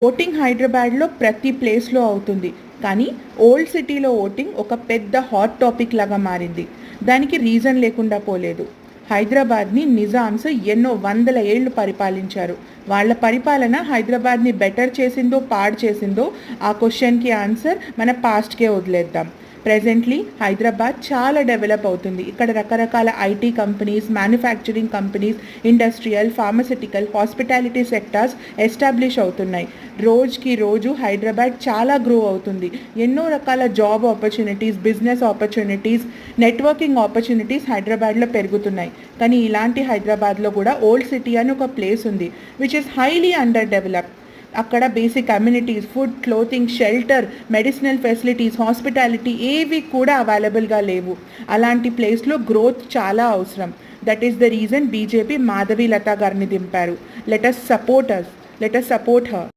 Voting హైదరాబాద్లో ప్రతి ప్లేస్లో అవుతుంది, కానీ ఓల్డ్ సిటీలో ఓటింగ్ ఒక పెద్ద హాట్ టాపిక్ లాగా మారింది. దానికి రీజన్ లేకుండా పోలేదు. హైదరాబాద్ని నిజామ్స్ ఎన్నో వందల ఏళ్లు పరిపాలించారు. వాళ్ళ పరిపాలన హైదరాబాద్ని బెటర్ చేసిందో పాడు చేసిందో ఆ క్వశ్చన్కి ఆన్సర్ మన పాస్ట్కే వదిలేద్దాం. ప్రెజెంట్లీ హైదరాబాద్ చాలా డెవలప్ అవుతుంది. ఇక్కడ రకరకాల IT companies, manufacturing companies, industrial, pharmaceutical, hospitality sectors establish అవుతున్నాయి. రోజుకి రోజు హైదరాబాద్ చాలా గ్రో అవుతుంది. ఎన్నో రకాల job opportunities, business opportunities, networking opportunities హైదరాబాద్లో పెరుగుతున్నాయి. కానీ ఇలాంటి హైదరాబాద్లో కూడా ఓల్డ్ సిటీ అని ఒక ప్లేస్ ఉంది which is highly underdeveloped. అక్కడ basic communities, food, clothing, shelter, medicinal facilities, hospitality ఏవి కూడా అవైలబుల్గా లేవు. అలాంటి ప్లేస్లో గ్రోత్ చాలా అవసరం. That is the reason BJP Madhavi Latha గారిని దింపారు. Let us support her.